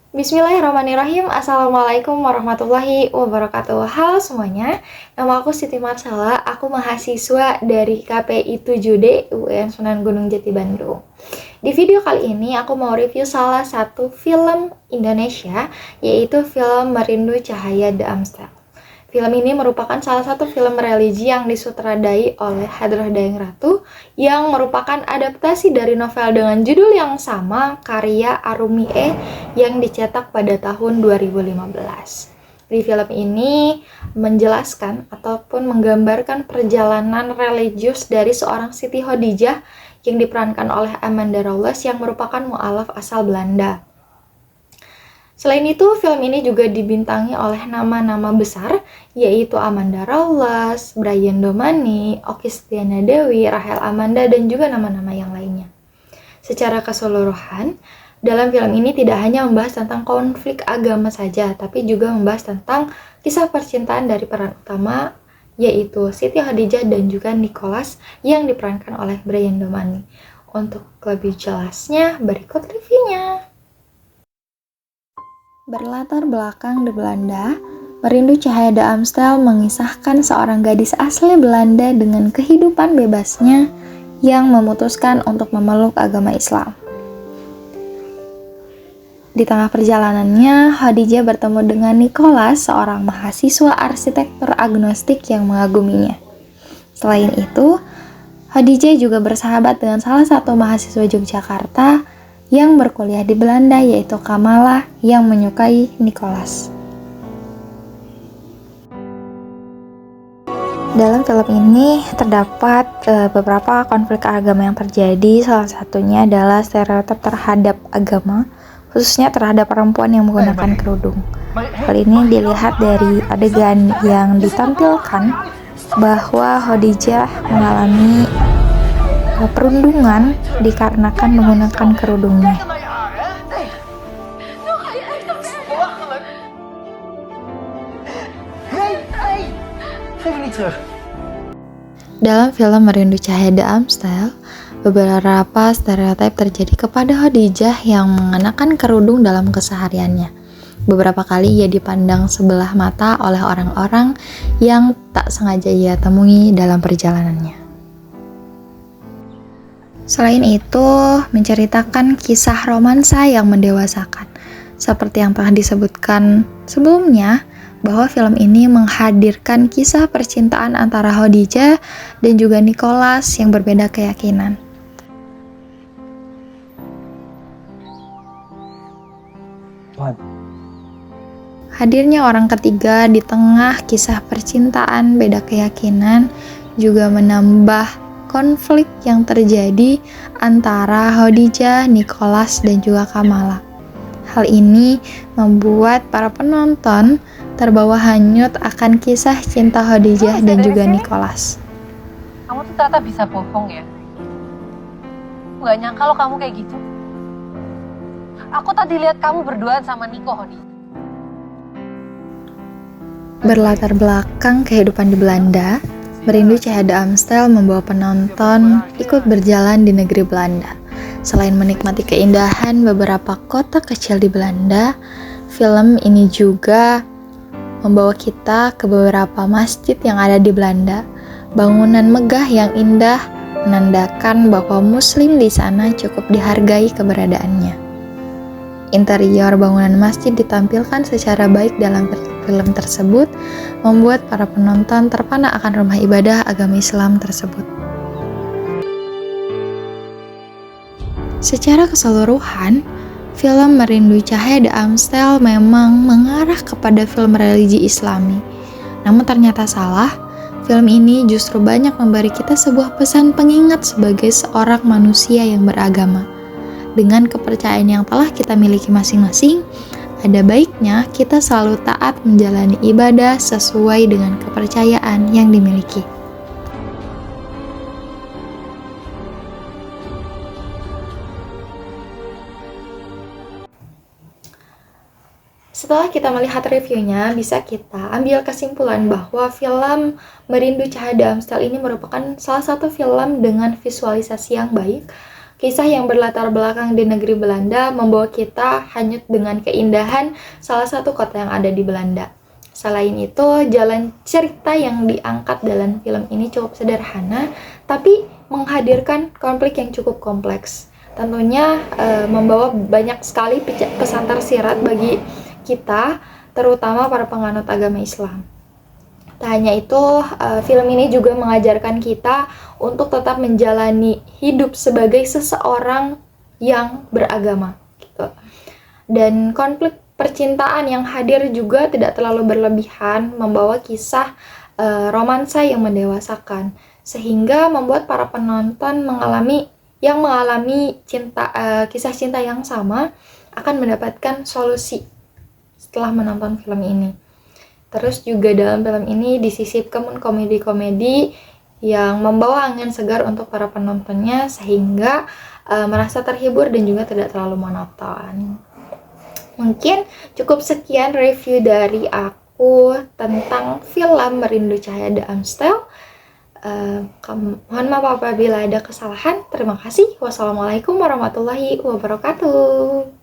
Bismillahirrahmanirrahim. Assalamualaikum warahmatullahi wabarakatuh. Halo semuanya, nama aku Siti Marsala. Aku mahasiswa dari KPI 7D UN Sunan Gunung Jati Bandung. Di video kali ini aku mau review salah satu film Indonesia, yaitu film Merindu Cahaya The Amstel. Film ini merupakan salah satu film religi yang disutradai oleh Hadrah Dayang Ratu yang merupakan adaptasi dari novel dengan judul yang sama karya Arumi E yang dicetak pada tahun 2015. Di film ini menjelaskan ataupun menggambarkan perjalanan religius dari seorang Siti Khadijah yang diperankan oleh Amanda Rawles yang merupakan mu'alaf asal Belanda. Selain itu, film ini juga dibintangi oleh nama-nama besar, yaitu Amanda Rawles, Brian Domani, Okky Setiana Dewi, Rachel Amanda, dan juga nama-nama yang lainnya. Secara keseluruhan, dalam film ini tidak hanya membahas tentang konflik agama saja, tapi juga membahas tentang kisah percintaan dari peran utama, yaitu Siti Khadijah dan juga Nicholas yang diperankan oleh Brian Domani. Untuk lebih jelasnya, berikut reviewnya. Berlatar belakang di Belanda, Merindu Cahaya The Amstel mengisahkan seorang gadis asli Belanda dengan kehidupan bebasnya yang memutuskan untuk memeluk agama Islam. Di tengah perjalanannya, Khadijah bertemu dengan Nicholas, seorang mahasiswa arsitektur agnostik yang mengaguminya. Selain itu, Khadijah juga bersahabat dengan salah satu mahasiswa Yogyakarta yang berkuliah di Belanda, yaitu Kamala yang menyukai Nicholas. Dalam film ini terdapat beberapa konflik agama yang terjadi. Salah satunya adalah stereotip terhadap agama, khususnya terhadap perempuan yang menggunakan kerudung. Hal ini dilihat dari adegan yang ditampilkan bahwa Khadijah mengalami perundungan dikarenakan menggunakan kerudungnya. Dalam film Merindu Cahaya The Amstel, beberapa stereotip terjadi kepada Khadijah yang mengenakan kerudung dalam kesehariannya. Beberapa kali ia dipandang sebelah mata oleh orang-orang yang tak sengaja ia temui dalam perjalanannya. Selain itu, menceritakan kisah romansa yang mendewasakan. Seperti yang telah disebutkan sebelumnya, bahwa film ini menghadirkan kisah percintaan antara Khadijah dan juga Nicholas yang berbeda keyakinan. Hadirnya orang ketiga di tengah kisah percintaan beda keyakinan juga menambah konflik yang terjadi antara Khadijah, Nicholas, dan juga Kamala. Hal ini membuat para penonton terbawa hanyut akan kisah cinta Khadijah dan juga Nicholas. Kamu tuh ternyata bisa bohong ya? Gak nyangka lo kamu kayak gitu. Aku tadi lihat kamu berduaan sama Niko, Khadijah. Berlatar belakang kehidupan di Belanda, Merindu Cahaya The Amstel membawa penonton ikut berjalan di negeri Belanda. Selain menikmati keindahan beberapa kota kecil di Belanda, film ini juga membawa kita ke beberapa masjid yang ada di Belanda. Bangunan megah yang indah menandakan bahwa Muslim di sana cukup dihargai keberadaannya. Interior bangunan masjid ditampilkan secara baik dalam film tersebut, membuat para penonton terpana akan rumah ibadah agama Islam tersebut. Secara keseluruhan, film Merindu Cahaya The Amstel memang mengarah kepada film religi Islami. Namun ternyata salah, film ini justru banyak memberi kita sebuah pesan pengingat sebagai seorang manusia yang beragama. Dengan kepercayaan yang telah kita miliki masing-masing, ada baiknya kita selalu taat menjalani ibadah sesuai dengan kepercayaan yang dimiliki. Setelah kita melihat reviewnya, bisa kita ambil kesimpulan bahwa film Merindu Cahaya The Amstel ini merupakan salah satu film dengan visualisasi yang baik, Kisah yang berlatar belakang di negeri Belanda membawa kita hanyut dengan keindahan salah satu kota yang ada di Belanda. Selain itu, jalan cerita yang diangkat dalam film ini cukup sederhana, tapi menghadirkan konflik yang cukup kompleks. Tentunya membawa banyak sekali pesan tersirat bagi kita, terutama para penganut agama Islam. Tak hanya itu, film ini juga mengajarkan kita untuk tetap menjalani hidup sebagai seseorang yang beragama, gitu. Dan konflik percintaan yang hadir juga tidak terlalu berlebihan, membawa kisah romansa yang mendewasakan, sehingga membuat para penonton mengalami kisah cinta yang sama akan mendapatkan solusi setelah menonton film ini. Terus juga dalam film ini disisipkan komedi-komedi yang membawa angin segar untuk para penontonnya, sehingga merasa terhibur dan juga tidak terlalu monoton. Mungkin cukup sekian review dari aku tentang film Merindu Cahaya The Amstel. Mohon maaf apabila ada kesalahan. Terima kasih. Wassalamualaikum warahmatullahi wabarakatuh.